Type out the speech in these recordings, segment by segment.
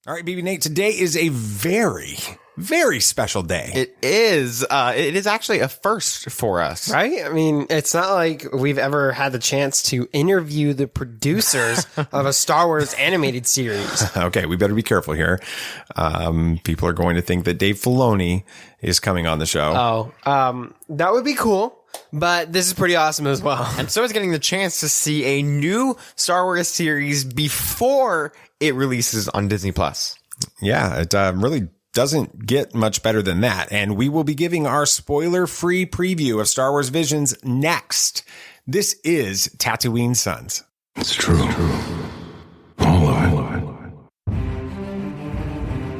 All right, BB Nate, today is a very, very special day. It is. It is actually a first for us. Right? I mean, it's not like we've ever had the chance to interview the producers of a Star Wars animated series. Okay, we better be careful here. People are going to think that Dave Filoni is coming on the show. That would be cool. But this is pretty awesome as well. And so is getting the chance to see a new Star Wars series before it releases on Disney+. Yeah, it really doesn't get much better than that. And we will be giving our spoiler-free preview of Star Wars Visions next. This is Tatooine Sons. It's true. All of it.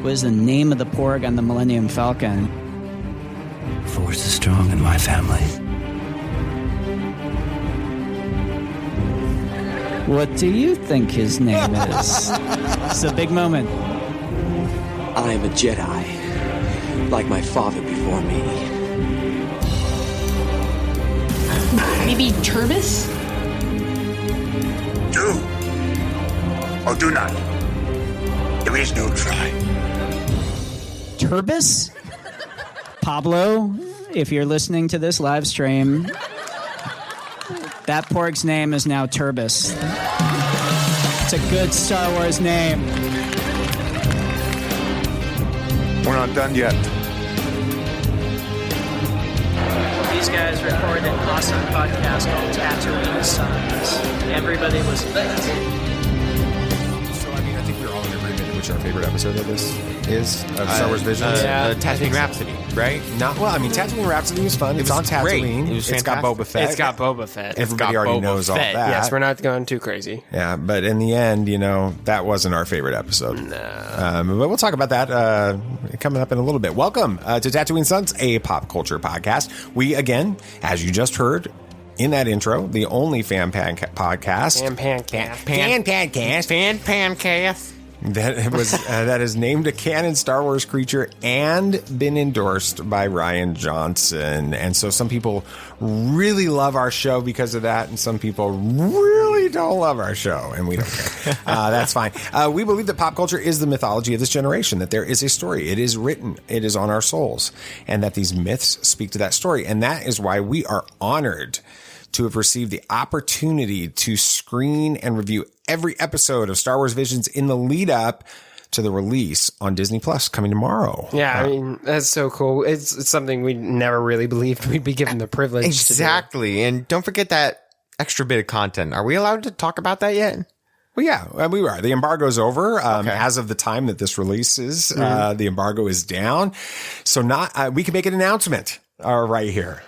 What is the name of the Porg on the Millennium Falcon? Force is strong in my family. What do you think his name is? It's a big moment. I am a Jedi, like my father before me. Maybe Turbis? Do or do not. There is no try. Turbis? Pablo, if you're listening to this live stream, that Porg's name is now Turbis. It's a good Star Wars name. We're not done yet. These guys recorded an awesome podcast called Tatooine Sons. Everybody was lit. So, I mean, I think we're all in agreement in which our favorite episode of this is of Star Wars Visions. Tatooine Rhapsody, right? Tatooine Rhapsody was fun. It's on Tatooine. It's got Boba Fett. It's got Boba Fett. Everybody already knows all that. Yes, we're not going too crazy. Yeah, but in the end, that wasn't our favorite episode. No. But we'll talk about that coming up in a little bit. Welcome to Tatooine Sons, a pop culture podcast. We, again, as you just heard in that intro, the only fan podcast. Fan pancast. That is named a canon Star Wars creature and been endorsed by Rian Johnson. And so some people really love our show because of that, and some people really don't love our show, and we don't care. That's fine. We believe that pop culture is the mythology of this generation, that there is a story. It is written. It is on our souls, and that these myths speak to that story. And that is why we are honored to have received the opportunity to screen and review every episode of Star Wars Visions in the lead up to the release on Disney Plus coming tomorrow. Yeah, I mean, that's so cool. It's something we never really believed we'd be given the privilege Exactly. And don't forget that extra bit of content. Are we allowed to talk about that yet? Well, yeah, we are. The embargo's over. As of the time that this releases, the embargo is down. So we can make an announcement. Right here.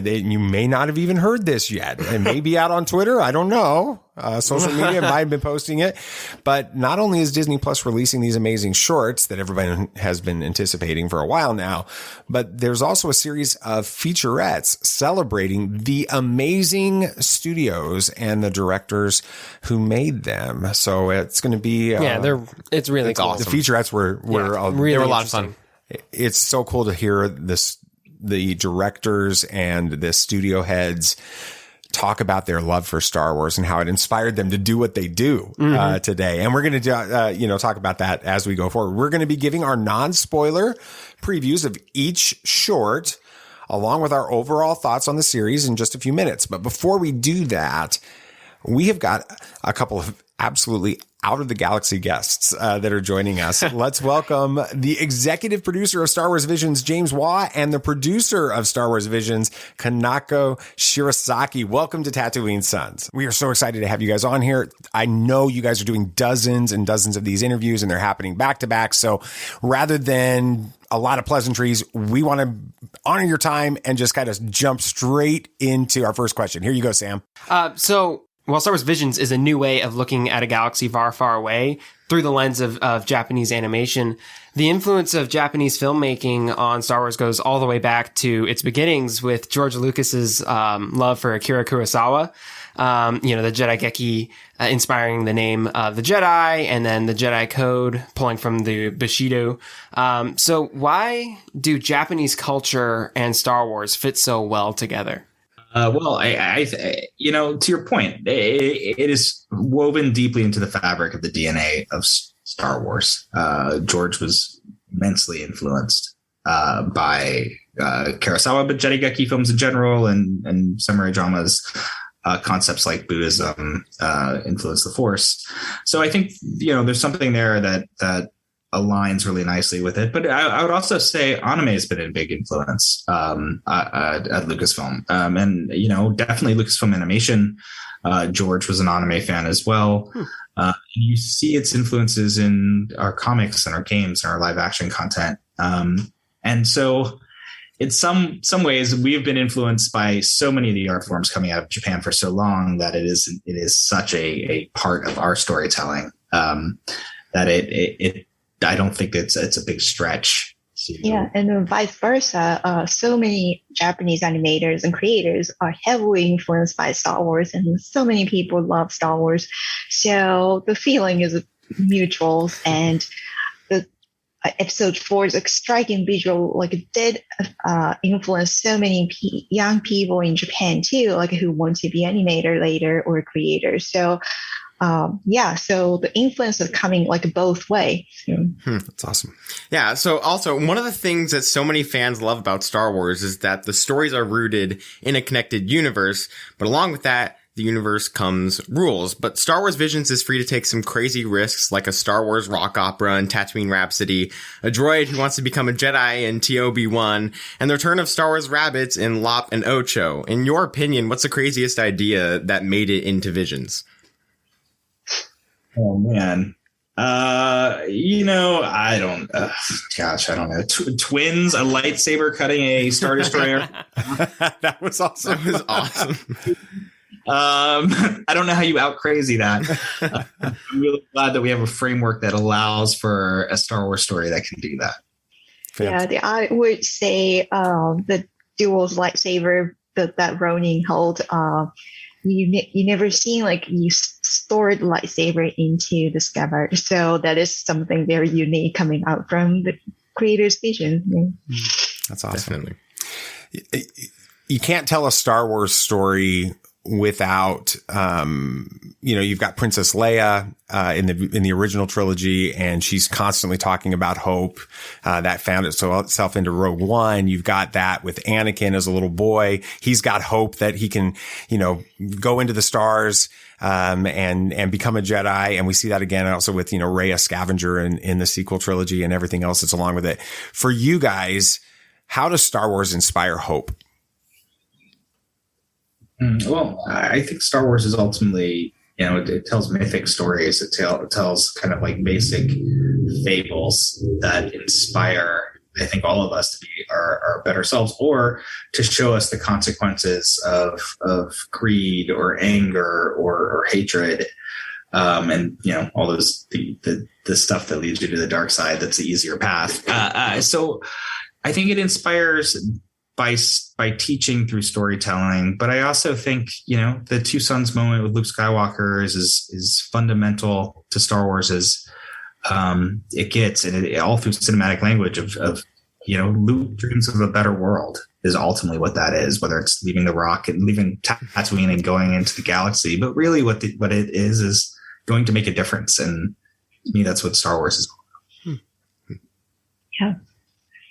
You may not have even heard this yet. It may be out on Twitter. I don't know. Social media might have been posting it. But not only is Disney Plus releasing these amazing shorts that everybody has been anticipating for a while now, but there's also a series of featurettes celebrating the amazing studios and the directors who made them. So it's going to be... it's really cool. Awesome. The featurettes were really a lot of fun. It's so cool to hear the directors and the studio heads talk about their love for Star Wars and how it inspired them to do what they do today. And we're going to talk about that as we go forward. We're going to be giving our non-spoiler previews of each short along with our overall thoughts on the series in just a few minutes. But before we do that, we have got a couple of absolutely out of the galaxy guests that are joining us. Let's welcome the executive producer of Star Wars Visions, James Waugh, and the producer of Star Wars Visions, Kanako Shirasaki. Welcome to Tatooine Sons. We are so excited to have you guys on here. I know you guys are doing dozens and dozens of these interviews, and they're happening back to back. So rather than a lot of pleasantries, we want to honor your time and just kind of jump straight into our first question. Here you go, Sam. While Star Wars Visions is a new way of looking at a galaxy far, far away through the lens of Japanese animation, the influence of Japanese filmmaking on Star Wars goes all the way back to its beginnings with George Lucas's love for Akira Kurosawa. The Jedi Geki inspiring the name of the Jedi, and then the Jedi Code pulling from the Bushido. So why do Japanese culture and Star Wars fit so well together? I to your point, it is woven deeply into the fabric of the DNA of Star Wars. George was immensely influenced by Kurosawa, but Jedi films in general and samurai dramas. Concepts like Buddhism influence the Force. So I think, there's something there that aligns really nicely with it. But I would also say anime has been a big influence at Lucasfilm. And, definitely Lucasfilm Animation. George was an anime fan as well. You see its influences in our comics and our games and our live action content. And so in some ways, we have been influenced by so many of the art forms coming out of Japan for so long that it is such a part of our storytelling that I don't think it's a big stretch. Yeah, and vice versa. So many Japanese animators and creators are heavily influenced by Star Wars, and so many people love Star Wars. So the feeling is mutual, and the episode 4 is a striking visual. Like it did influence so many young people in Japan too, like who want to be animator later or creator. So. So the influence is coming like both ways. That's awesome. Yeah. So also one of the things that so many fans love about Star Wars is that the stories are rooted in a connected universe. But along with that, the universe comes rules. But Star Wars Visions is free to take some crazy risks like a Star Wars rock opera and Tatooine Rhapsody, a droid who wants to become a Jedi in TOB1, and the return of Star Wars rabbits in Lop and Ocho. In your opinion, what's the craziest idea that made it into Visions? Oh man. I don't know. Twins, a lightsaber cutting a Star Destroyer. That was awesome. I don't know how you out crazy that. I'm really glad that we have a framework that allows for a Star Wars story that can do that. Yeah, I would say the dual lightsaber that Ronin held. You never seen like you stored lightsaber into the scabbard, so that is something very unique coming out from the creator's vision. That's awesome. Definitely. You can't tell a Star Wars story without, you've got Princess Leia, in the original trilogy, and she's constantly talking about hope, that found itself into Rogue One. You've got that with Anakin as a little boy. He's got hope that he can, go into the stars, and become a Jedi. And we see that again also with, Rey, a scavenger in the sequel trilogy and everything else that's along with it. For you guys, how does Star Wars inspire hope? Well, I think Star Wars is ultimately, it tells mythic stories. It tells kind of like basic fables that inspire, I think, all of us to be our better selves, or to show us the consequences of greed or anger or hatred. And all those, the stuff that leads you to the dark side. That's the easier path. So I think it inspires by teaching through storytelling. But I also think, the two sons moment with Luke Skywalker is fundamental to Star Wars as it gets, and it all through cinematic language of Luke dreams of a better world is ultimately what that is, whether it's leaving the rock and leaving Tatooine and going into the galaxy. But really what it is going to make a difference. And to me, that's what Star Wars is all about. Yeah.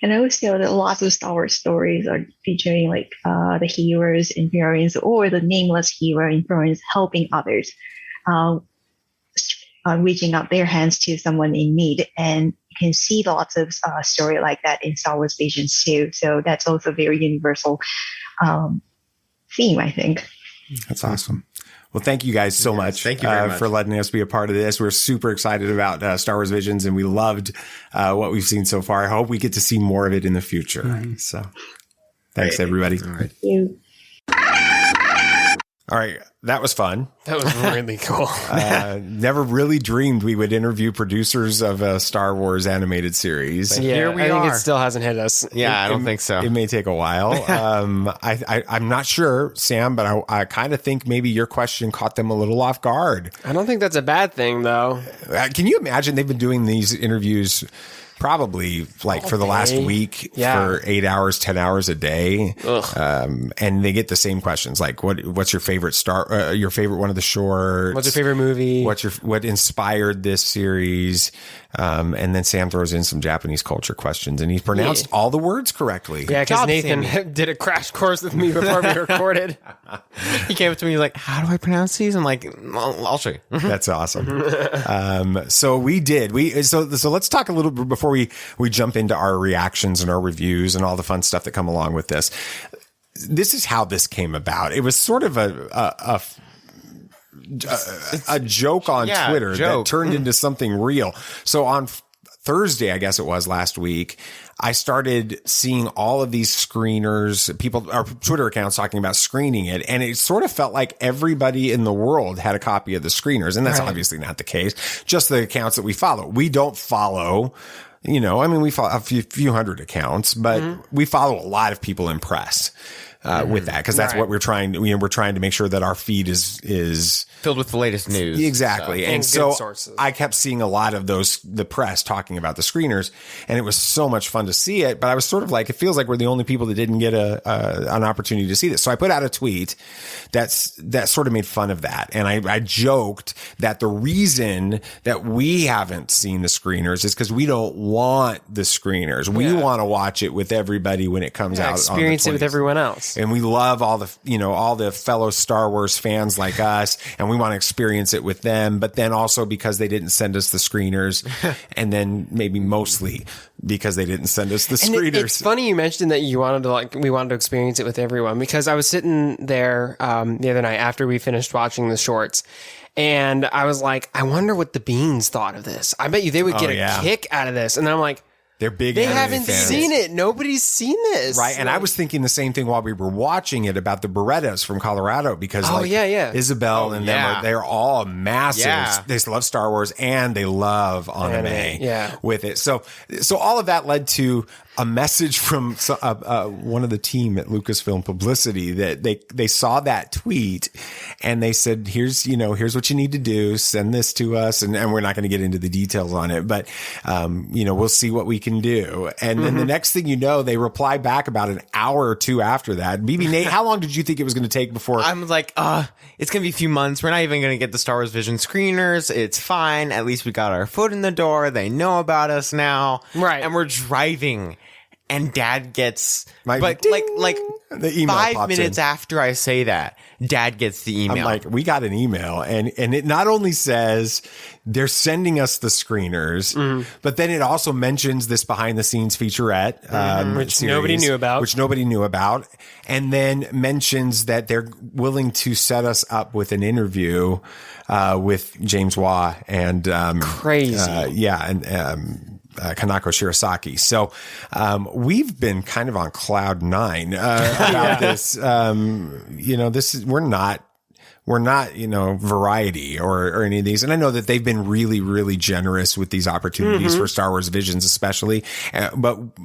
And I always feel that lots of Star Wars stories are featuring like the hero's influence or the nameless hero influence helping others, reaching out their hands to someone in need. And you can see lots of story like that in Star Wars Visions too. So that's also a very universal theme, I think. That's awesome. Well, thank you guys so much, thank you very much for letting us be a part of this. We're super excited about Star Wars Visions, and we loved what we've seen so far. I hope we get to see more of it in the future. Mm-hmm. So thanks, everybody. All right. Thank you. All right. That was fun. That was really cool. Never really dreamed we would interview producers of a Star Wars animated series. But here we are. Think it still hasn't hit us. Yeah, I don't think so. It may take a while. I'm not sure, Sam, but I kind of think maybe your question caught them a little off guard. I don't think that's a bad thing, though. Can you imagine they've been doing these interviews probably like for the last week for 8 hours, 10 hours a day. And they get the same questions like, what's your favorite your favorite one of the shorts? What's your favorite movie? What inspired this series? And then Sam throws in some Japanese culture questions, and he pronounced all the words correctly. Yeah, because Nathan did a crash course with me before we recorded. He came up to me, he's like, how do I pronounce these? I'm like, I'll show you. That's awesome. So we did. So let's talk a little bit before we jump into our reactions and our reviews and all the fun stuff that come along with this. This is how this came about. It was sort of a joke on Twitter that turned into something real. So on Thursday, I guess it was last week, I started seeing all of these screeners, our Twitter accounts talking about screening it. And it sort of felt like everybody in the world had a copy of the screeners. And that's obviously not the case. Just the accounts that we follow. We don't follow, we follow a few hundred accounts, but we follow a lot of people in press. With that, because that's what we're trying to, we're trying to make sure that our feed is filled with the latest news. Exactly. And so I kept seeing a lot of the press talking about the screeners, and it was so much fun to see it. But I was sort of like, it feels like we're the only people that didn't get an opportunity to see this. So I put out a tweet that sort of made fun of that. And I joked that the reason that we haven't seen the screeners is because we don't want the screeners. We want to watch it with everybody when it comes out. Experience it with everyone else. And we love all the fellow Star Wars fans like us, and we want to experience it with them. But then also because they didn't send us the screeners, and then maybe mostly because they didn't send us the screeners. It's funny you mentioned that we wanted to experience it with everyone, because I was sitting there the other night after we finished watching the shorts, and I was like, I wonder what the Beans thought of this. I bet you they would get a kick out of this. And then I'm like, they're big. They haven't seen it. Nobody's seen this. Right. And I was thinking the same thing while we were watching it about the Berettas from Colorado, because Isabel and them they're all massive. Yeah. They love Star Wars and they love anime with it. So all of that led to a message from one of the team at Lucasfilm Publicity that they saw that tweet and they said, here's what you need to do. Send this to us. And we're not going to get into the details on it, but, we'll see what we can do. And then the next thing you know, they reply back about an hour or two after that. BB Nate, how long did you think it was going to take before? I'm like, it's going to be a few months. We're not even going to get the Star Wars Vision screeners. It's fine. At least we got our foot in the door. They know about us now. Right. And we're driving. And Dad gets like the email 5 minutes after I say that, Dad gets the email. I'm like, we got an email, and it not only says they're sending us the screeners, but then it also mentions this behind the scenes featurette, which series, nobody knew about, and then mentions that they're willing to set us up with an interview with James Waugh and crazy, Kanako Shirasaki. So, we've been kind of on cloud nine, about this. We're not, Variety or any of these. And I know that they've been really, really generous with these opportunities for Star Wars Visions, especially. But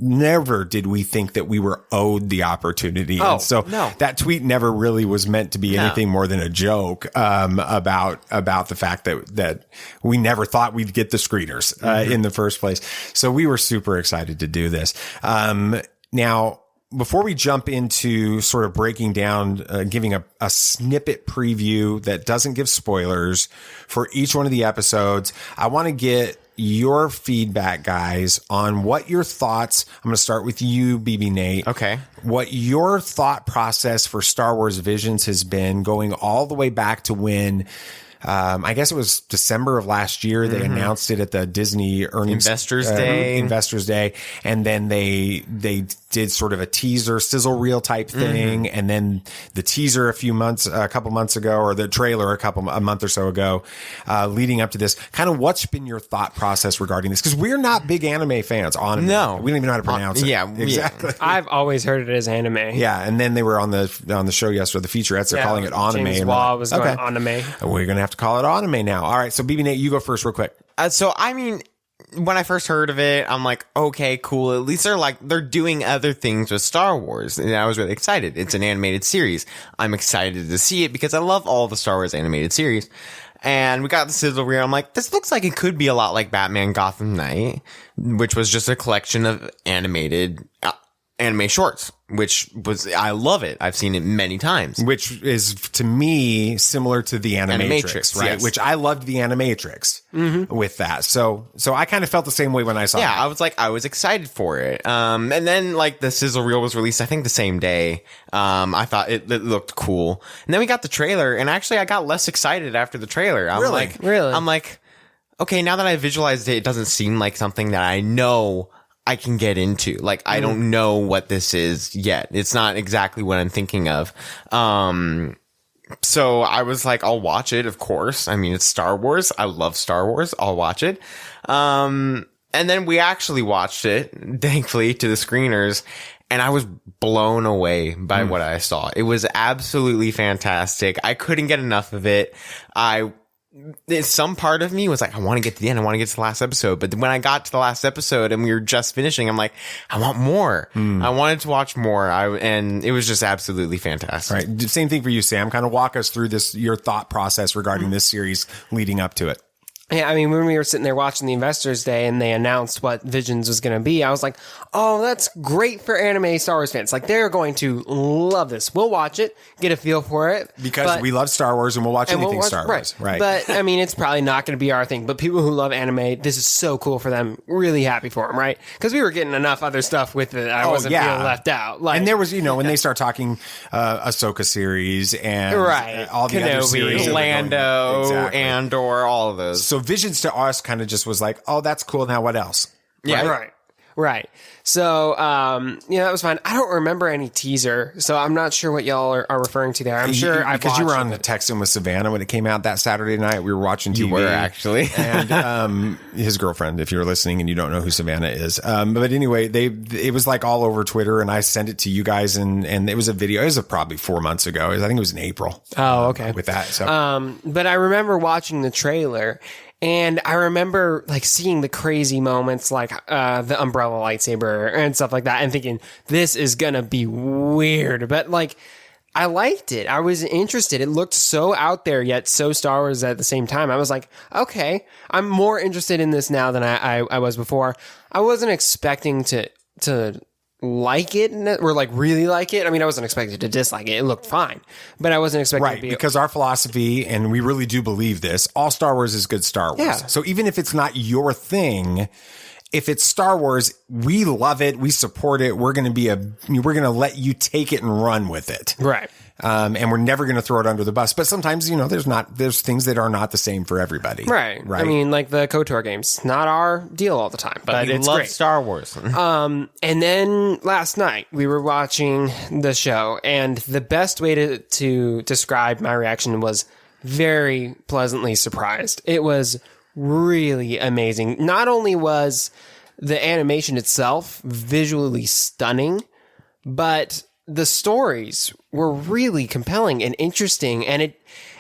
never did we think that we were owed the opportunity. And so that tweet never really was meant to be anything more than a joke, about the fact that we never thought we'd get the screeners, in the first place. So we were super excited to do this. Now, before we jump into sort of breaking down, giving a snippet preview that doesn't give spoilers for each one of the episodes, I want to get your feedback, guys, on what your thoughts. I'm going to start with you, BB Nate. Okay. What your thought process for Star Wars Visions has been, going all the way back to when, I guess it was December of last year. They announced it at the Disney Investors Day. And then they did sort of a teaser sizzle reel type thing. And then the teaser a couple months ago, or the trailer a month or so ago, leading up to this. Kind of what's been your thought process regarding this? Because we're not big anime fans. No. We don't even know how to pronounce it. Yeah. Exactly. I've always heard it as anime. Yeah. And then they were on the show yesterday, the featurettes. They're calling it anime. James Waugh was going anime. We're going to have to call it anime now. All right. So BB Nate, you go first real quick. When I first heard of it, I'm like, okay, cool. At least they're doing other things with Star Wars. And I was really excited. It's an animated series. I'm excited to see it because I love all the Star Wars animated series. And we got the sizzle reel. I'm like, this looks like it could be a lot like Batman Gotham Knight, which was just a collection of animated anime shorts, which was, I love it. I've seen it many times. Which is, to me, similar to the Animatrix, right? Yes. Which I loved the Animatrix with that. So I kind of felt the same way when I saw it. Yeah, I was excited for it. And then like the sizzle reel was released, I think the same day. I thought it looked cool. And then we got the trailer, and actually I got less excited after the trailer. I'm like, okay, now that I visualized it, it doesn't seem like something that I know I can get into. Like, I don't know what this is yet. It's not exactly what I'm thinking of. So I was like, I'll watch it, of course. I mean, it's Star Wars. I love Star Wars. I'll watch it. And then we actually watched it, thankfully, to the screeners. And I was blown away by what I saw. It was absolutely fantastic. I couldn't get enough of it. Some part of me was like, I want to get to the end. I want to get to the last episode. But when I got to the last episode and we were just finishing, I'm like, I want more. I wanted to watch more. And it was just absolutely fantastic. Right. Same thing for you, Sam. Kind of walk us through your thought process regarding this series leading up to it. Yeah, I mean, when we were sitting there watching the Investors Day and they announced what Visions was going to be, I was like, oh, that's great for anime Star Wars fans. Like, they're going to love this. We'll watch it, get a feel for it. Because we love Star Wars and we'll watch anything Star Wars. Right. But, I mean, it's probably not going to be our thing. But people who love anime, this is so cool for them. Really happy for them, right? Because we were getting enough other stuff with it. I wasn't feeling left out. Like, and there was, when they start talking Ahsoka series and all the other series. Lando, Andor, all of those. So Visions to us kind of just was like, oh, that's cool. Now what else? Yeah, right. So, that was fine. I don't remember any teaser, so I'm not sure what y'all are referring to there. I'm sure because you were on the texting with Savannah when it came out that Saturday night. We were watching TV. You were, actually. And his girlfriend, if you're listening and you don't know who Savannah is. But anyway, it was like all over Twitter, and I sent it to you guys, and it was a video. It was probably 4 months ago. I think it was in April. Oh, okay. With that. So. But I remember watching the trailer. And I remember like seeing the crazy moments like the umbrella lightsaber and stuff like that and thinking this is gonna be weird. But like I liked it. I was interested. It looked so out there yet so Star Wars at the same time. I was like, okay, I'm more interested in this now than I was before. I wasn't expecting to like it or like really like it. I mean, I wasn't expecting to dislike it. It looked fine, but I wasn't expecting to be because our philosophy, and we really do believe this, all Star Wars is good Star Wars. Yeah. So even if it's not your thing, if it's Star Wars, we love it. We support it. We're going to let you take it and run with it. Right. And we're never going to throw it under the bus. But sometimes, there's things that are not the same for everybody. Right. I mean, like the KOTOR games, not our deal all the time, but it's love great. Star Wars. And then last night we were watching the show, and the best way to describe my reaction was very pleasantly surprised. It was really amazing. Not only was the animation itself visually stunning, but the stories were really compelling and interesting, and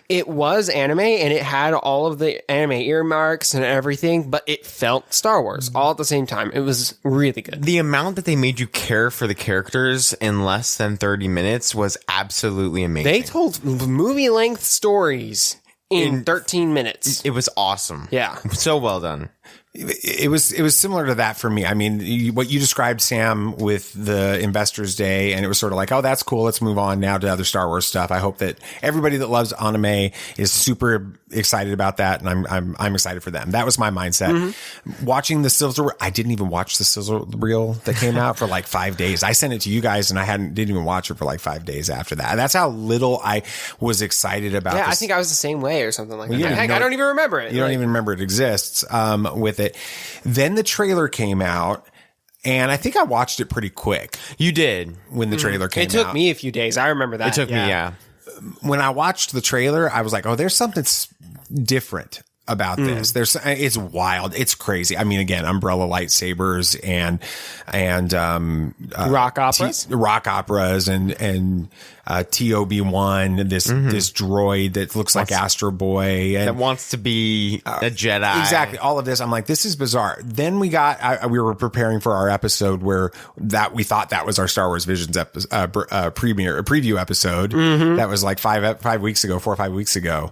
it was anime, and it had all of the anime earmarks and everything, but it felt Star Wars all at the same time. It was really good. The amount that they made you care for the characters in less than 30 minutes was absolutely amazing. They told movie-length stories in 13 minutes. It was awesome. Yeah. So well done. It was similar to that for me. I mean, what you described, Sam, with the Investors Day, and it was sort of like, oh, that's cool. Let's move on now to other Star Wars stuff. I hope that everybody that loves anime is super excited about that, and I'm excited for them. That was my mindset. Watching the sizzle, I didn't even watch the sizzle reel that came out for like 5 days. I sent it to you guys, and I didn't even watch it for like 5 days after that. That's how little I was excited about. Yeah, this. I think I was the same way or something like that. Heck, I don't even remember it. You don't even remember it exists with it. Then the trailer came out, and I think I watched it pretty quick. You did. When the trailer came out. It took me a few days. I remember that. It took me, yeah. When I watched the trailer, I was like, oh, there's something different about this. It's wild. It's crazy. I mean, again, umbrella lightsabers and rock operas, and TOB1, this droid that looks like Astro Boy and that wants to be a Jedi. Exactly. All of this. I'm like, this is bizarre. Then we were preparing for our episode where we thought that was our Star Wars Visions preview episode. That was like 4 or 5 weeks ago.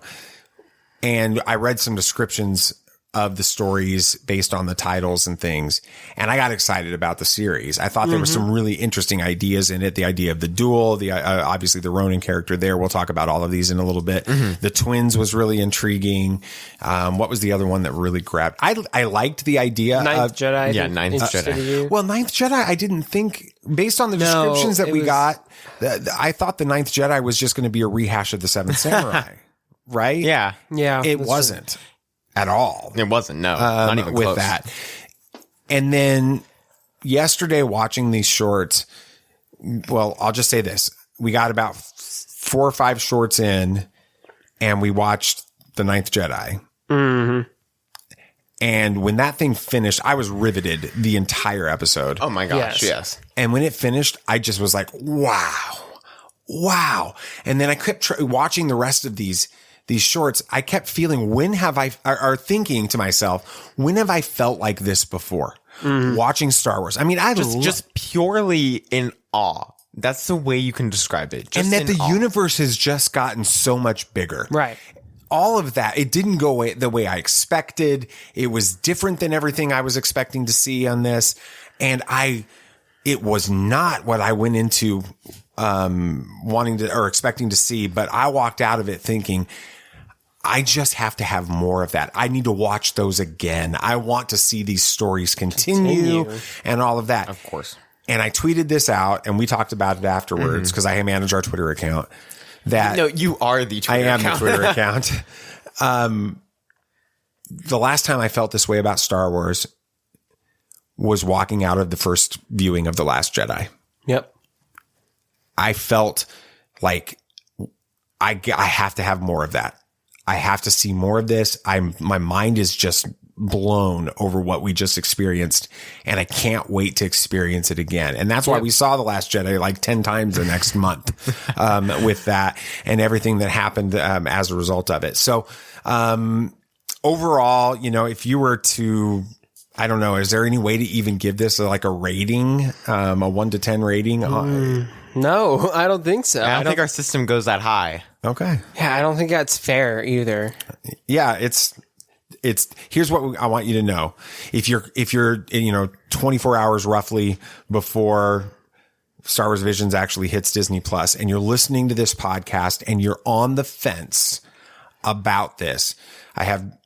and I read some descriptions of the stories based on the titles and things. And I got excited about the series. I thought there were some really interesting ideas in it. The idea of the duel, obviously the Ronin character there. We'll talk about all of these in a little bit. The twins was really intriguing. What was the other one that really grabbed? I liked the idea Ninth Jedi. Yeah, Ninth Jedi. Well, Ninth Jedi, I didn't think, based on the descriptions that we got, I thought the Ninth Jedi was just going to be a rehash of the Seventh Samurai. Right? Yeah. It wasn't. True. At all. It wasn't, no. Not even close. With that. And then yesterday watching these shorts, well, I'll just say this. We got about 4 or 5 shorts in and we watched The Ninth Jedi. Mm-hmm. And when that thing finished, I was riveted the entire episode. Oh my gosh, yes. And when it finished, I just was like, wow. And then I kept watching the rest of these shorts. I kept feeling, thinking to myself, when have I felt like this before? Watching Star Wars. I mean, just purely in awe. That's the way you can describe it. And that the universe has just gotten so much bigger. Right. All of that. It didn't go the way I expected. It was different than everything I was expecting to see on this. And it was not what I went into, wanting to, or expecting to see, but I walked out of it thinking, I just have to have more of that. I need to watch those again. I want to see these stories continue and all of that. Of course. And I tweeted this out and we talked about it afterwards because I manage our Twitter account. No, you are the Twitter account. I am the Twitter account. The last time I felt this way about Star Wars was walking out of the first viewing of The Last Jedi. Yep. I felt like I have to have more of that. I have to see more of this. My mind is just blown over what we just experienced and I can't wait to experience it again. And that's why we saw The Last Jedi like 10 times the next month, with that and everything that happened, as a result of it. So, overall, if you were to, I don't know, is there any way to even give this a rating, a 1 to 10 rating? No, I don't think so. I don't think our system goes that high. Okay. Yeah, I don't think that's fair either. Yeah, it's here's what I want you to know. If you're 24 hours roughly before Star Wars Visions actually hits Disney Plus and you're listening to this podcast and you're on the fence about this, I have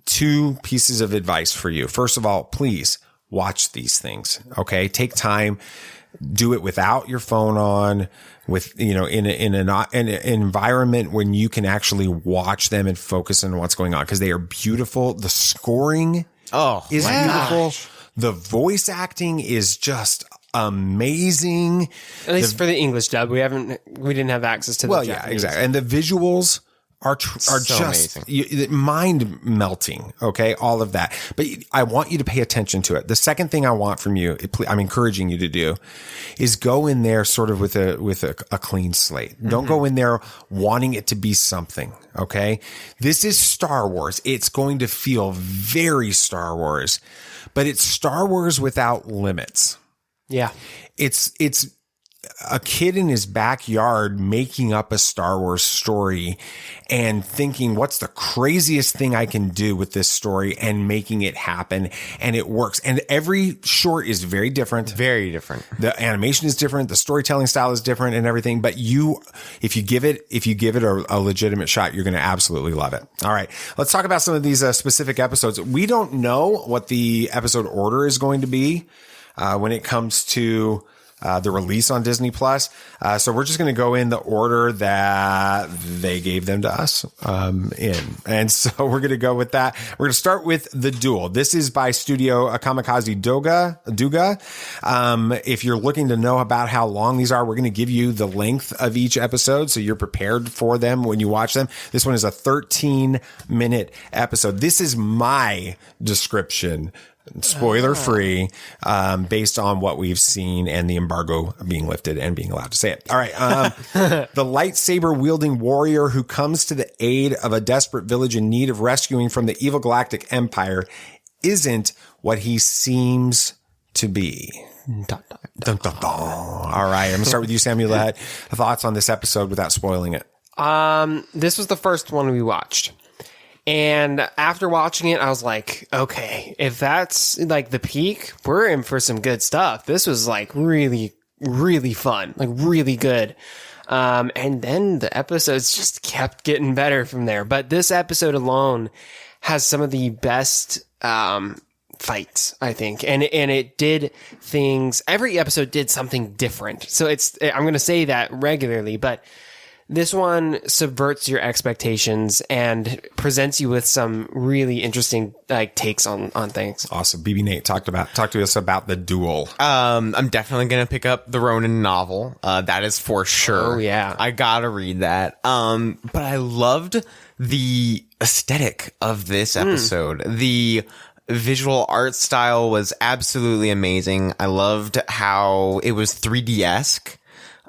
2 pieces of advice for you. First of all, please watch these things. Okay. Take time. Do it without your phone on, with, in an environment when you can actually watch them and focus on what's going on, because they are beautiful. The scoring is beautiful. Gosh. The voice acting is just amazing. At least for the English dub, we didn't have access to the Japanese. Yeah, exactly. And the visuals are just mind melting. Okay. All of that. But I want you to pay attention to it. The second thing I want from you, I'm encouraging you to do, is go in there sort of with a clean slate. Don't go in there wanting it to be something. Okay. This is Star Wars. It's going to feel very Star Wars, but it's Star Wars without limits. Yeah. It's a kid in his backyard making up a Star Wars story and thinking, what's the craziest thing I can do with this story, and making it happen. And it works. And every short is very different. Very different. The animation is different. The storytelling style is different and everything. But if you give it a legitimate shot, you're going to absolutely love it. All right. Let's talk about some of these specific episodes. We don't know what the episode order is going to be, when it comes to the release on Disney Plus. So we're just going to go in the order that they gave them to us, And so we're going to go with that. We're going to start with The Duel. This is by Studio Kamikaze Duga. If you're looking to know about how long these are, we're going to give you the length of each episode, so you're prepared for them when you watch them. This one is a 13-minute episode. This is my description, spoiler free, based on what we've seen and the embargo being lifted and being allowed to say it. All right. The lightsaber wielding warrior who comes to the aid of a desperate village in need of rescuing from the evil galactic empire isn't what he seems to be. Dun, dun, dun. All right. I'm going to start with you, Samuel. Thoughts on this episode without spoiling it? This was the first one we watched. And after watching it, I was like, okay, if that's like the peak, we're in for some good stuff. This was like really, really fun, like really good. And then the episodes just kept getting better from there. But this episode alone has some of the best, fights, I think. And it did things, every episode did something different. So I'm going to say that regularly, but this one subverts your expectations and presents you with some really interesting like takes on things. Awesome. BB Nate, talk to us about the duel. I'm definitely going to pick up the Ronin novel. That is for sure. Oh yeah. I gotta read that. But I loved the aesthetic of this episode. The visual art style was absolutely amazing. I loved how it was 3D-esque.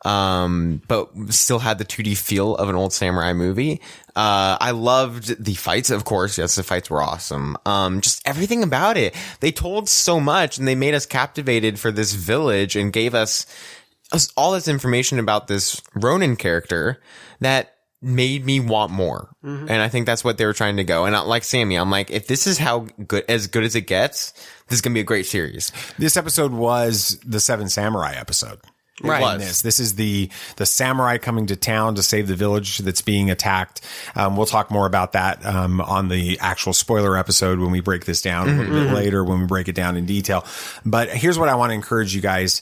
But still had the 2D feel of an old samurai movie. I loved the fights, of course. Yes, the fights were awesome. Just everything about it. They told so much and they made us captivated for this village and gave us all this information about this Ronin character that made me want more. And I think that's what they were trying to go. And like Sammy, I'm like, if this is as good as it gets, this is going to be a great series. This episode was the Seven Samurai episode. Right. This is the samurai coming to town to save the village that's being attacked. We'll talk more about that on the actual spoiler episode when we break this down a little bit later, when we break it down in detail. But here's what I want to encourage you guys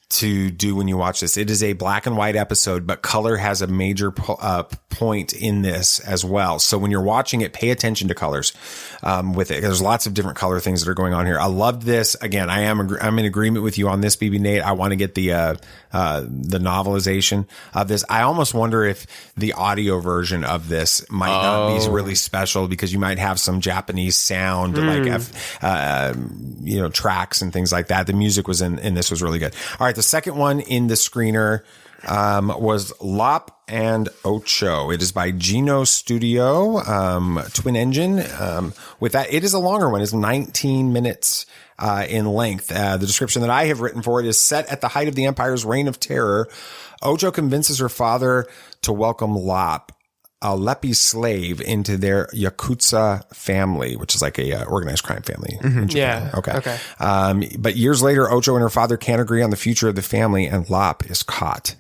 to do when you watch this. It is a black and white episode, but color has a major point in this as well. So when you're watching it, pay attention to colors with it. There's lots of different color things that are going on here. I loved this. Again, I'm in agreement with you on this, BB Nate. I want to get the novelization of this. I almost wonder if the audio version of this might not be really special because you might have some Japanese sound like tracks and things like that. The music was in this was really good. All right. The second one in the screener was Lop and Ocho. It is by Geno Studio, Twin Engine. With that, it is a longer one. It's 19 minutes in length. The description that I have written for it is set at the height of the Empire's reign of terror. Ocho convinces her father to welcome Lop, a Lepi slave, into their Yakuza family, which is like a organized crime family. Yeah. Okay. But years later, Ocho and her father can't agree on the future of the family, and Lop is caught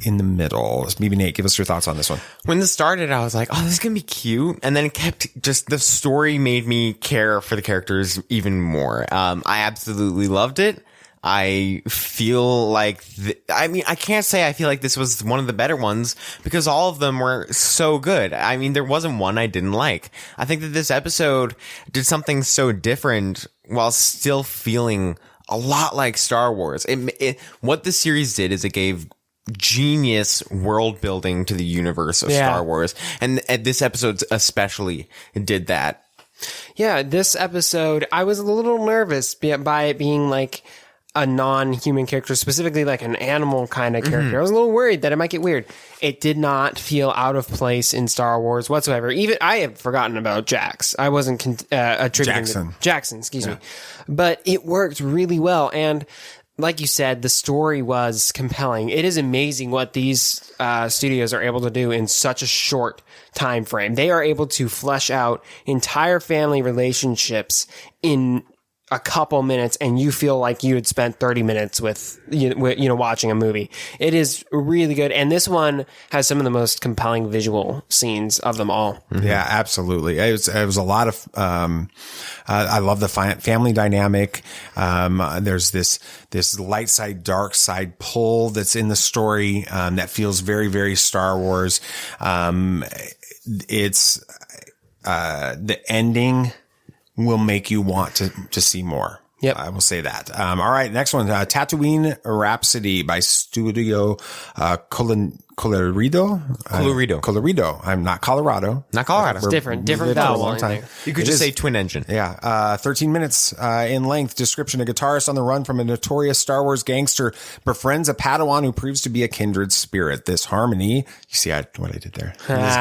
in the middle. Maybe Nate, give us your thoughts on this one. When this started, I was like, oh, this is going to be cute. And then it kept the story made me care for the characters even more. I absolutely loved it. I feel like, I can't say I feel like this was one of the better ones because all of them were so good. I mean, there wasn't one I didn't like. I think that this episode did something so different while still feeling a lot like Star Wars. What the series did is it gave genius world building to the universe of Star Wars. And this episode especially did that. Yeah, this episode, I was a little nervous by it being like a non-human character, specifically like an animal kind of character. I was a little worried that it might get weird. It did not feel out of place in Star Wars whatsoever. Even I had forgotten about Jax. I wasn't attributing Jackson, excuse me. But it worked really well. And like you said, the story was compelling. It is amazing what these studios are able to do in such a short time frame. They are able to flesh out entire family relationships in a couple minutes, and you feel like you had spent 30 minutes with watching a movie. It is really good, and this one has some of the most compelling visual scenes of them all. Yeah, absolutely. It was a lot of. I love the family dynamic. There's this light side, dark side pull that's in the story that feels very, very Star Wars. It's the ending will make you want to see more. Yep. I will say that. All right. Next one, Tatooine Rhapsody by Studio Colorido. I'm not Colorado. Not Colorado. It's different vowel. You could just say Twin Engine. Yeah. 13 minutes in length. Description: a guitarist on the run from a notorious Star Wars gangster befriends a Padawan who proves to be a kindred spirit. This harmony, you see what I did there? It is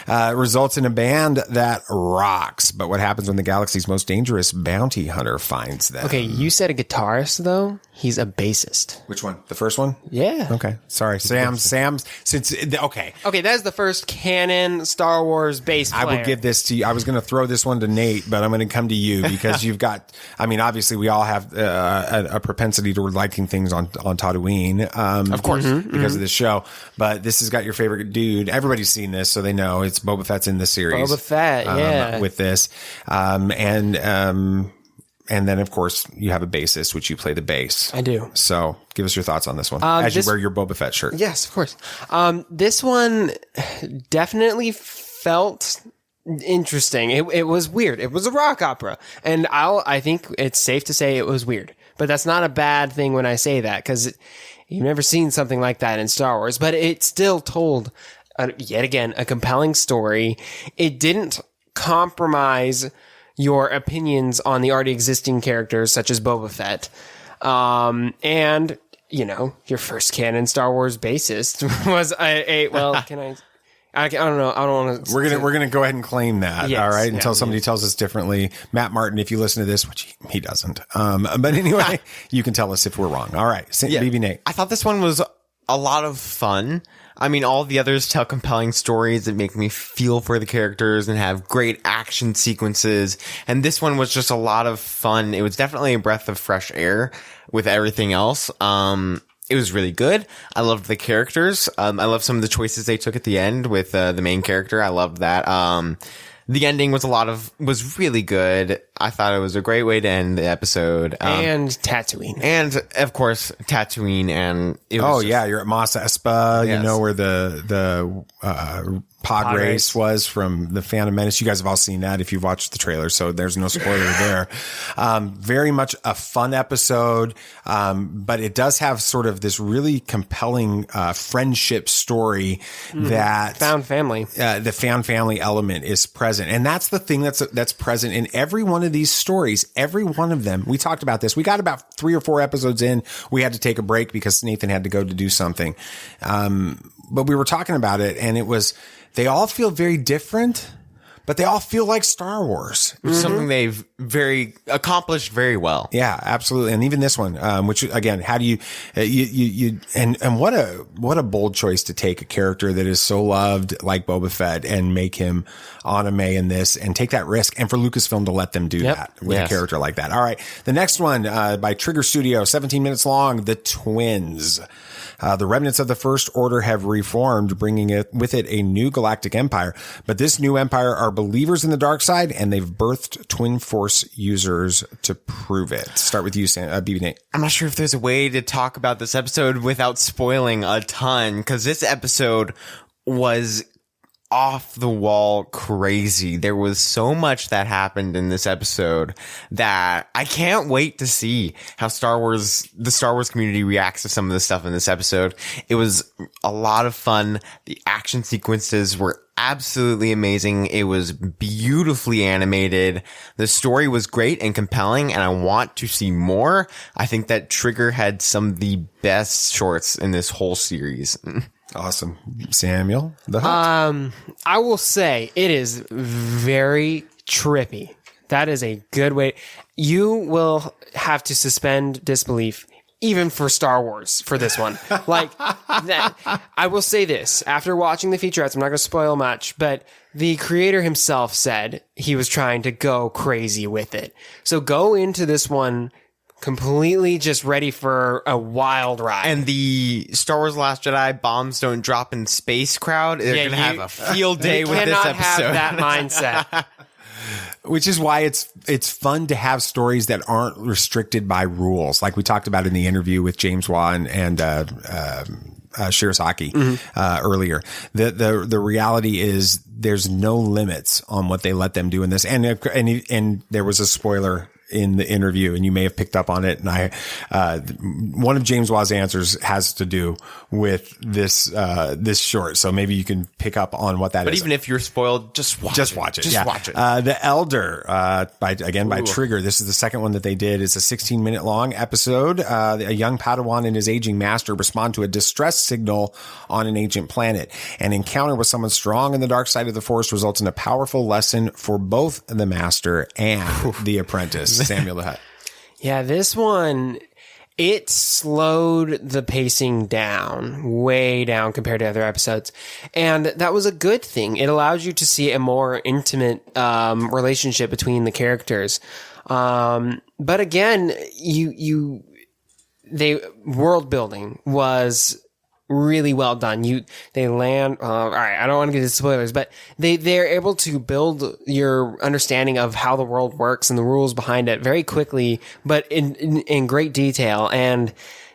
good. Results in a band that rocks. But what happens when the galaxy's most dangerous bounty hunter finds them? Okay, you said a guitarist though. He's a bassist. Which one? The first one? Yeah. Okay. Sorry. Sam's, okay. Okay, that is the first canon Star Wars bass player. I will give this to you. I was going to throw this one to Nate, but I'm going to come to you because you've got, I mean, obviously we all have a propensity toward liking things on Tatooine. Of course. Because of this show. But this has got your favorite dude. Everybody's seen this, so they know it's Boba Fett's in the series. Boba Fett, yeah. With this. And then, of course, you have a bassist, which you play the bass. I do. So give us your thoughts on this one as you wear your Boba Fett shirt. Yes, of course. This one definitely felt interesting. It was weird. It was a rock opera. And I think it's safe to say it was weird. But that's not a bad thing when I say that, because you've never seen something like that in Star Wars. But it still told, yet again, a compelling story. It didn't compromise your opinions on the already existing characters such as Boba Fett. And, you know, your first canon Star Wars bassist was I don't know. I don't want to. We're going to go ahead and claim that. Yes, all right. Until somebody tells us differently. Matt Martin, if you listen to this, which he doesn't. But anyway, you can tell us if we're wrong. All right. BB Nate. I thought this one was a lot of fun. I mean, all the others tell compelling stories that make me feel for the characters and have great action sequences. And this one was just a lot of fun. It was definitely a breath of fresh air with everything else. It was really good. I loved the characters. I love some of the choices they took at the end with the main character. I loved that. The ending was really good. I thought it was a great way to end the episode. And Tatooine. And, of course, Tatooine. And it was you're at Mos Espa, Yes. you know, where the pod race was from the Phantom Menace. You guys have all seen that if you've watched the trailer, so there's no spoiler there. Very much a fun episode, but it does have sort of this really compelling friendship story that found family. The found family element is present, and that's the thing that's present in every one of these stories. Every one of them. We talked about this. We got about 3 or 4 episodes in. We had to take a break because Nathan had to go to do something. But we were talking about it, and it was. They all feel very different, but they all feel like Star Wars. Which is something they've accomplished very well. Yeah, absolutely. And even this one, which again, how do you what a bold choice to take a character that is so loved like Boba Fett and make him anime in this and take that risk, and for Lucasfilm to let them do that with a character like that. All right. The next one, by Trigger Studio, 17 minutes long, The Twins. The remnants of the First Order have reformed, bringing with it a new galactic empire. But this new empire are believers in the dark side, and they've birthed Twin Force users to prove it. Start with you, BB Nate. I'm not sure if there's a way to talk about this episode without spoiling a ton, because this episode was off the wall crazy. There was so much that happened in this episode that I can't wait to see how the Star Wars community reacts to some of the stuff in this episode. It was a lot of fun. The action sequences were absolutely amazing. It was beautifully animated. The story was great and compelling, and I want to see more. I think that Trigger had some of the best shorts in this whole series. Awesome. Samuel, the Hutt. I will say it is very trippy. That is a good way. You will have to suspend disbelief even for Star Wars for this one. Like that. I will say this after watching the featurettes, I'm not going to spoil much, but the creator himself said he was trying to go crazy with it. So go into this one completely just ready for a wild ride. And the Star Wars Last Jedi bombs don't drop in space crowd. They're going to have a field day with this episode. Have that mindset. Which is why it's fun to have stories that aren't restricted by rules. Like we talked about in the interview with James Waugh and Shirasaki earlier. The reality is there's no limits on what they let them do in this. And there was a spoiler in the interview, and you may have picked up on it. And one of James Waugh's answers has to do with this short. So maybe you can pick up on what that is. But even if you're spoiled, just watch it. Just watch it. The Elder, by Trigger. This is the second one that they did. It's a 16-minute long episode. A young Padawan and his aging master respond to a distress signal on an ancient planet. An encounter with someone strong in the dark side of the Force results in a powerful lesson for both the master and the apprentice. Samuel the Hutt. Yeah, this one, It slowed the pacing down, way down compared to other episodes. And that was a good thing. It allowed you to see a more intimate relationship between the characters. But again, world building was really well done. They land, all right, I don't want to get into spoilers, but they're able to build your understanding of how the world works and the rules behind it very quickly, but in great detail. And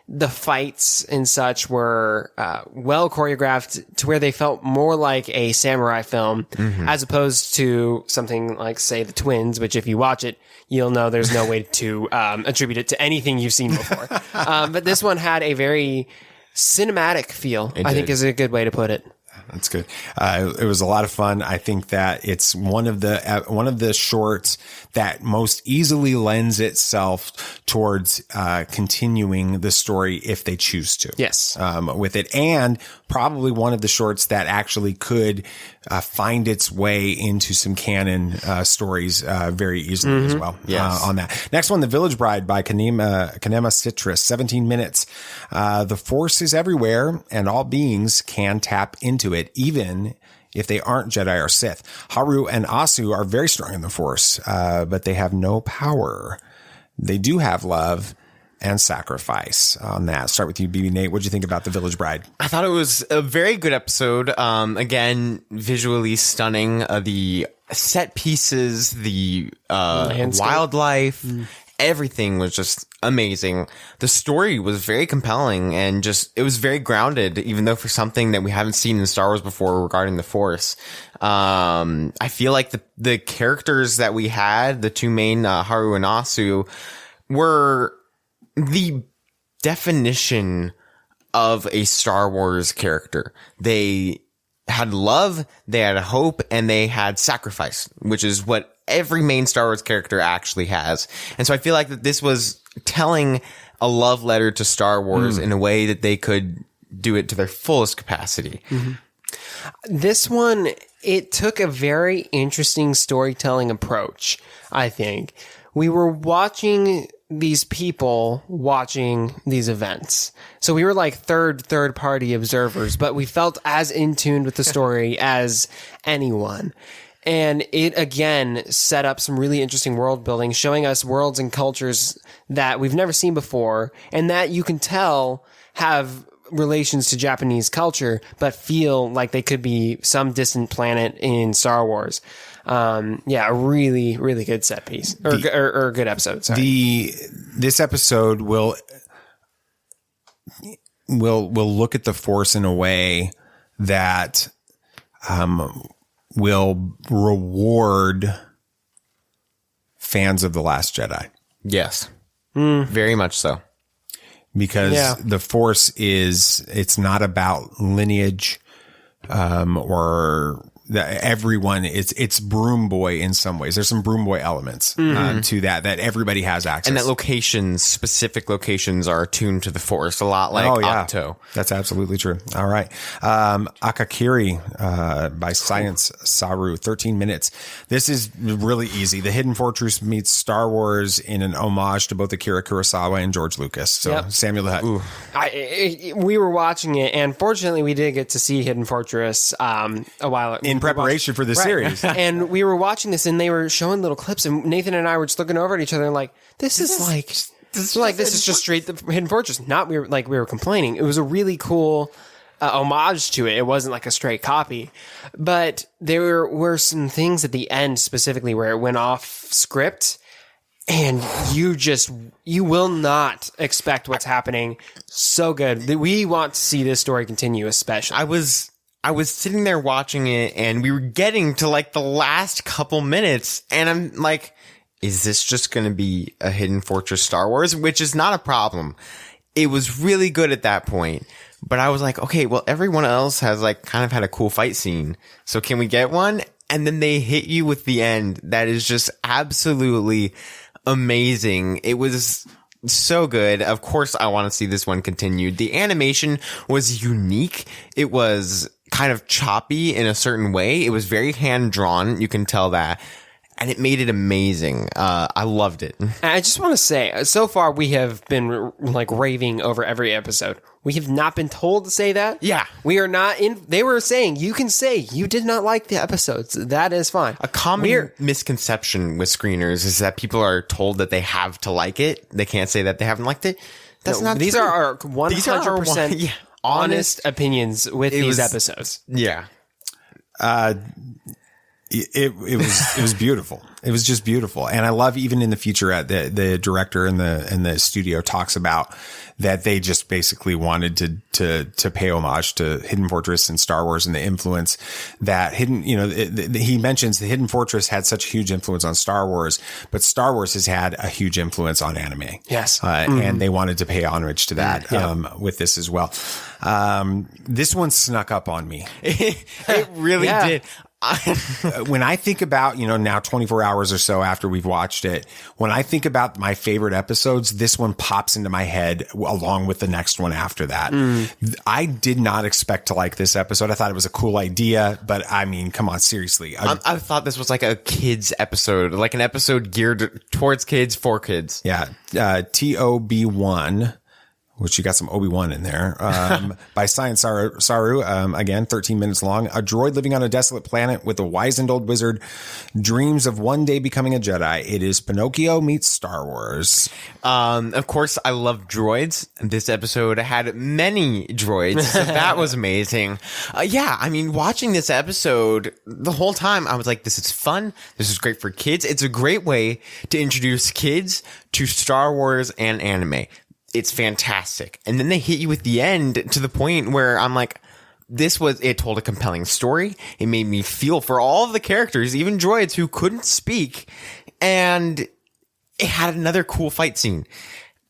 the fights and such were, well choreographed to where they felt more like a samurai film as opposed to something like, say, The Twins, which if you watch it, you'll know there's no way to, attribute it to anything you've seen before. But this one had a very cinematic feel, I think is a good way to put it. That's good. It was a lot of fun. I think that it's one of the shorts that most easily lends itself towards continuing the story if they choose to. Yes. With it, and probably one of the shorts that actually could find its way into some canon stories very easily as well. Yes. On that. Next one, The Village Bride by Kanema Citrus, 17 minutes. The Force is everywhere, and all beings can tap into it, even if they aren't Jedi or Sith. Haru and Asu are very strong in the Force, but they have no power. They do have love and sacrifice on that. Start with you, BB Nate. What did you think about The Village Bride? I thought it was a very good episode. Again, visually stunning. The set pieces, the wildlife, everything was just amazing. The story was very compelling and it was very grounded, even though for something that we haven't seen in Star Wars before regarding the Force. I feel like the characters that we had, the two main, Haru and Asu, were the definition of a Star Wars character. They had love, they had hope, and they had sacrifice, which is what every main Star Wars character actually has. And so I feel like that this was telling a love letter to Star Wars in a way that they could do it to their fullest capacity. This one, it took a very interesting storytelling approach, I think. We were watching these people watching these events. So we were like third party observers, but we felt as in tune with the story as anyone. And it again set up some really interesting world building, showing us worlds and cultures that we've never seen before and that you can tell have relations to Japanese culture, but feel like they could be some distant planet in Star Wars. A really, really good set piece or good episode. Sorry. This episode will look at the Force in a way that, will reward fans of The Last Jedi. Yes. Very much so. Because the Force it's not about lineage, or everyone. It's Broom Boy in some ways. There's some Broom Boy elements to that everybody has access. And that specific locations are attuned to the Force a lot like Octo. That's absolutely true. All right. Akakiri, by Science Saru, 13 minutes. This is really easy. The Hidden Fortress meets Star Wars in an homage to both Akira Kurosawa and George Lucas. So Samuel the Hutt. We were watching it, and fortunately we did get to see Hidden Fortress a while ago. In preparation for the series. And we were watching this and they were showing little clips and Nathan and I were just looking over at each other and like, this is just straight the Hidden Fortress. We were complaining. It was a really cool homage to it. It wasn't like a straight copy, but there were some things at the end specifically where it went off script and you will not expect what's happening. So good. We want to see this story continue, especially. I was sitting there watching it and we were getting to like the last couple minutes and I'm like, is this just going to be a Hidden Fortress Star Wars? Which is not a problem. It was really good at that point, but I was like, okay, well, everyone else has like kind of had a cool fight scene. So can we get one? And then they hit you with the end. That is just absolutely amazing. It was so good. Of course, I want to see this one continued. The animation was unique. It was kind of choppy in a certain way. It was very hand drawn. You can tell that. and it made it amazing. I loved it. I just want to say, so far we have been like raving over every episode. We have not been told to say that. Yeah. We are not in. They were saying you can say you did not like the episodes. That is fine. A common misconception with screeners is that people are told that they have to like it. They can't say that they haven't liked it. That's not These true. are our 100% honest opinions with these episodes. Yeah. It was beautiful. It was just beautiful. And I love even in the featurette, the director and the studio talks about that they just basically wanted to pay homage to Hidden Fortress and Star Wars and the influence that he mentions the Hidden Fortress had such a huge influence on Star Wars, but Star Wars has had a huge influence on anime. Yes. And they wanted to pay homage to that, with this as well. This one snuck up on me. It really did. When I think about, now 24 hours or so after we've watched it, when I think about my favorite episodes, this one pops into my head along with the next one after that. I did not expect to like this episode. I thought it was a cool idea, but I mean, come on, seriously. I thought this was like a kids episode, like an episode geared towards kids for kids. Yeah. TOB1. Which you got some Obi-Wan in there, by Science Saru, again, 13 minutes long. A droid living on a desolate planet with a wizened old wizard dreams of one day becoming a Jedi. It is Pinocchio meets Star Wars. Of course, I love droids. This episode had many droids, so that was amazing. I mean, watching this episode, the whole time, I was like, this is fun. This is great for kids. It's a great way to introduce kids to Star Wars and anime. It's fantastic. And then they hit you with the end to the point where I'm like, it told a compelling story. It made me feel for all of the characters, even droids who couldn't speak. And it had another cool fight scene.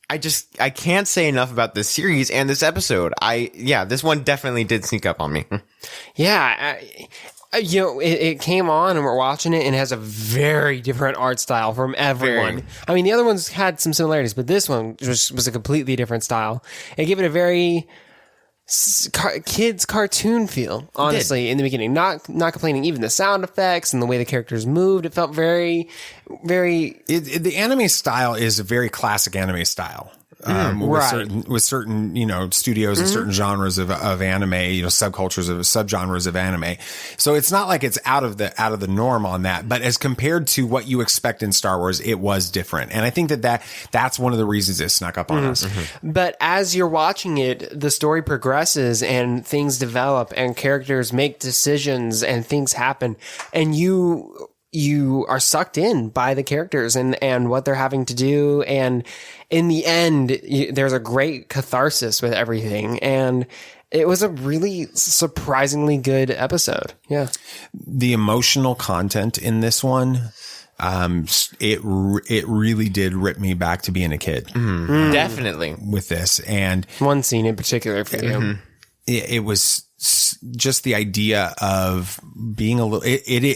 I can't say enough about this series and this episode. This one definitely did sneak up on me. Yeah. It came on and we're watching it and it has a very different art style from everyone. I mean, the other ones had some similarities, but this one was a completely different style. It gave it a very kids cartoon feel, honestly, in the beginning. Not complaining. Even the sound effects and the way the characters moved, it felt very, very... The anime style is a very classic anime style. With certain studios and certain genres of anime, subgenres of anime. So it's not like it's out of the norm on that, but as compared to what you expect in Star Wars, it was different. And I think that's one of the reasons it snuck up on us. But as you're watching it, the story progresses and things develop and characters make decisions and things happen, and you are sucked in by the characters and what they're having to do. And in the end, there's a great catharsis with everything. And it was a really surprisingly good episode. Yeah. The emotional content in this one, it really did rip me back to being a kid. Definitely. With this. And one scene in particular for you. It was just the idea of being a little,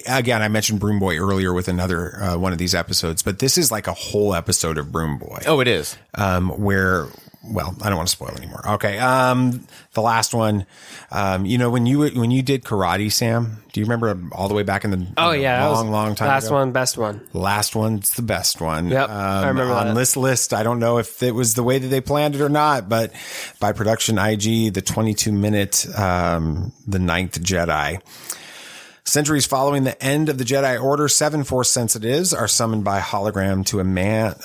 again, I mentioned Broom Boy earlier with another, one of these episodes, but this is like a whole episode of Broom Boy. Oh, it is. Where, well, I don't want to spoil anymore. Okay. The last one, when you did karate, Sam, do you remember all the way back in the long time last ago? one, best one. Last one's the best one. Yep. I remember on that. this list. I don't know if it was the way that they planned it or not, but by Production IG, the 22-minute, The Ninth Jedi. Centuries following the end of the Jedi Order, 7 Force sensitives are summoned by hologram to a man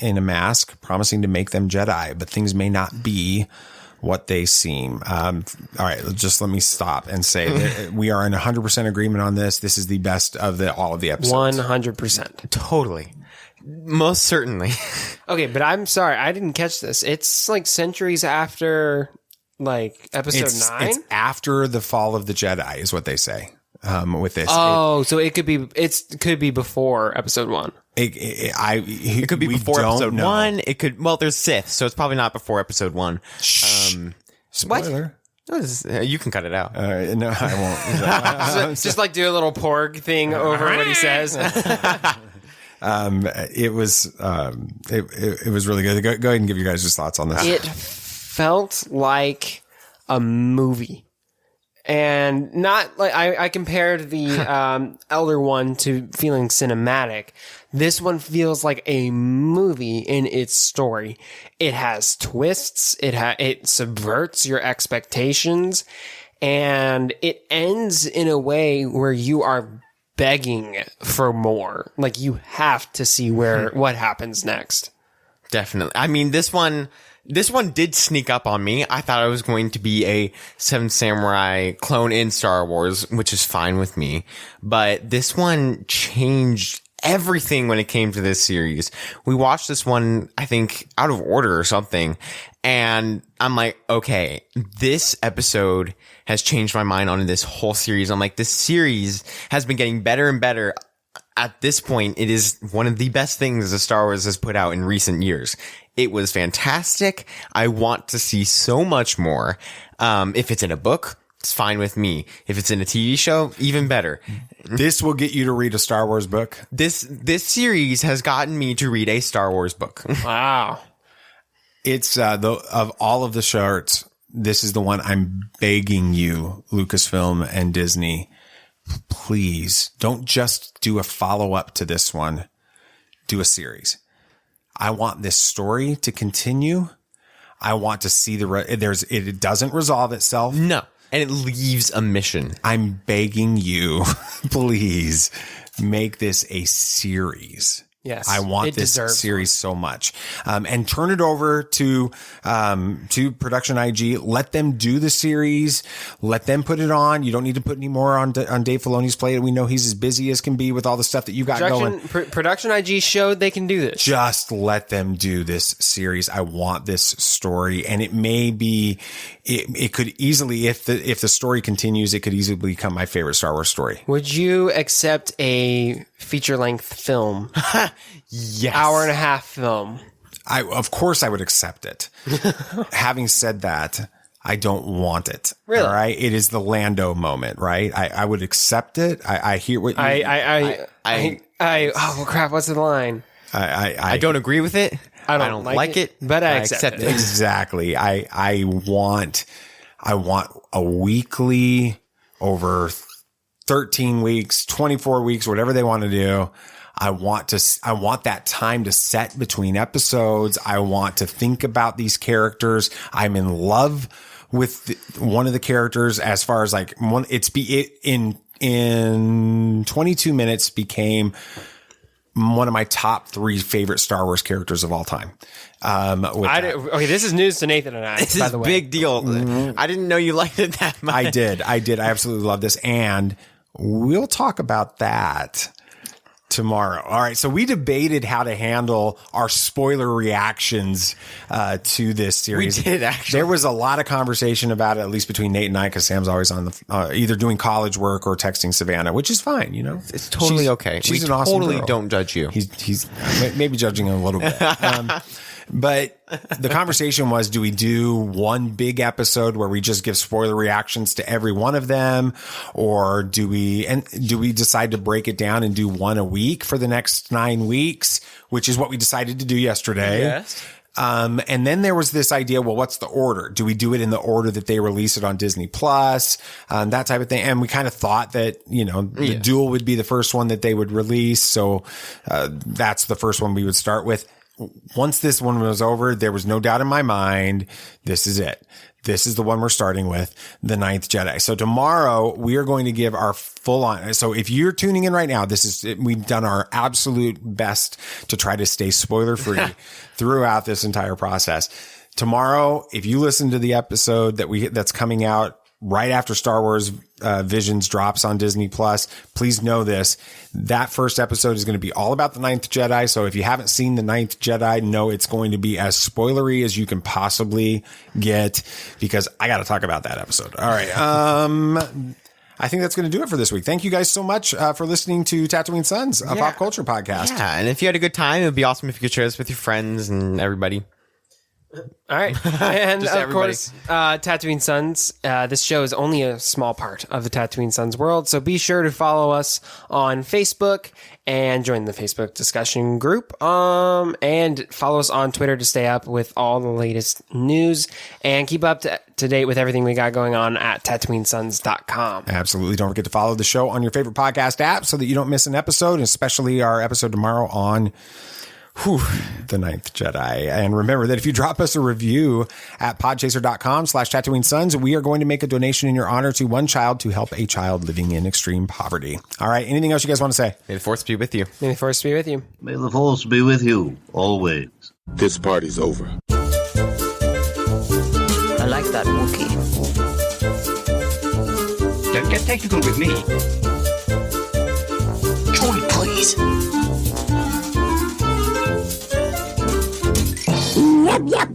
in a mask, promising to make them Jedi, but things may not be what they seem. All right, just let me stop and say that we are in 100% agreement on this. This is the best of all of the episodes. 100%. Totally. Most certainly. Okay, but I'm sorry, I didn't catch this. It's like centuries after, like, episode 9? It's after the fall of the Jedi is what they say. With this. So it could be before episode 1. It could be before episode 1. It could, there's Sith, so it's probably not before episode 1. Spoiler. What? You can cut it out. No, I won't. Just like do a little porg thing over what he says. It was really good. Go ahead and give you guys your thoughts on this. It felt like a movie. And not like I compared the Elder one to feeling cinematic. This one feels like a movie in its story. It has twists. It subverts your expectations, and it ends in a way where you are begging for more. Like you have to see what happens next. Definitely. I mean, this one did sneak up on me. I thought it was going to be a Seven Samurai clone in Star Wars, which is fine with me. But this one changed everything when it came to this series. We watched this one, I think, out of order or something. And I'm like, okay, this episode has changed my mind on this whole series. I'm like, this series has been getting better and better. At this point, it is one of the best things that Star Wars has put out in recent years. It was fantastic. I want to see so much more. If it's in a book, it's fine with me. If it's in a TV show, even better. This will get you to read a Star Wars book. This series has gotten me to read a Star Wars book. Wow. It's of all of the shorts, this is the one I'm begging you, Lucasfilm and Disney, please don't just do a follow-up to this one. Do a series. I want this story to continue. I want to see it doesn't resolve itself. No. And it leaves a mission. I'm begging you, please make this a series. Yes. I want this series so much. And turn it over to Production IG. Let them do the series. Let them put it on. You don't need to put any more on Dave Filoni's plate. We know he's as busy as can be with all the stuff that you got going. Production IG showed they can do this. Just let them do this series. I want this story. And it may be, it could easily, if the story continues, it could easily become my favorite Star Wars story. Would you accept a feature-length film? Yes. Hour and a half film. Of course I would accept it. Having said that, I don't want it. Really? All right. It is the Lando moment, right? I would accept it. I hear what you oh crap, what's the line? I don't agree with it. I don't like it, but I accept it. Exactly. I want a weekly over 13 weeks, 24 weeks, whatever they want to do. I want that time to set between episodes. I want to think about these characters. I'm in love with one of the characters as far as like in 22 minutes became one of my top 3 favorite Star Wars characters of all time. Okay, this is news to Nathan and I. This by is the way. Big deal. Mm-hmm. I didn't know you liked it that much. I did. I absolutely love this. And we'll talk about that tomorrow. All right. So we debated how to handle our spoiler reactions to this series. We did, actually. There was a lot of conversation about it, at least between Nate and I, because Sam's always on the either doing college work or texting Savannah, which is fine. You know, it's totally okay. She's an awesome totally girl. Don't judge you. He's maybe judging him a little bit. But the conversation was, do we do one big episode where we just give spoiler reactions to every one of them? Or do we decide to break it down and do one a week for the next 9 weeks, which is what we decided to do yesterday. Yes. And then there was this idea, well, what's the order? Do we do it in the order that they release it on Disney Plus? That type of thing. And we kind of thought that, the Duel would be the first one that they would release. So, that's the first one we would start with. Once this one was over, there was no doubt in my mind, this is it. This is the one we're starting with, The Ninth Jedi. So tomorrow we are going to give our full on. So if you're tuning in right now, we've done our absolute best to try to stay spoiler free throughout this entire process. Tomorrow, if you listen to the episode that's coming out right after Star Wars Visions drops on Disney Plus, please know this. That first episode is going to be all about The Ninth Jedi. So if you haven't seen The Ninth Jedi, know it's going to be as spoilery as you can possibly get, because I got to talk about that episode. All right. I think that's going to do it for this week. Thank you guys so much for listening to Tatooine Sons, a pop culture podcast. Yeah, and if you had a good time, it would be awesome if you could share this with your friends and everybody. All right. And of course, Tatooine Sons, this show is only a small part of the Tatooine Sons world. So be sure to follow us on Facebook and join the Facebook discussion group. And follow us on Twitter to stay up with all the latest news and keep up to date with everything we got going on at TatooineSons.com. Absolutely. Don't forget to follow the show on your favorite podcast app so that you don't miss an episode, especially our episode tomorrow on the Ninth Jedi. And remember that if you drop us a review at podchaser.com/TatooineSons, we are going to make a donation in your honor to one child to help a child living in extreme poverty. All right. Anything else you guys want to say? May the Force be with you. May the Force be with you. May the Force be with you, always. This party's over. I like that Wookiee. Don't get technical with me. Joy, please. Yep, yep.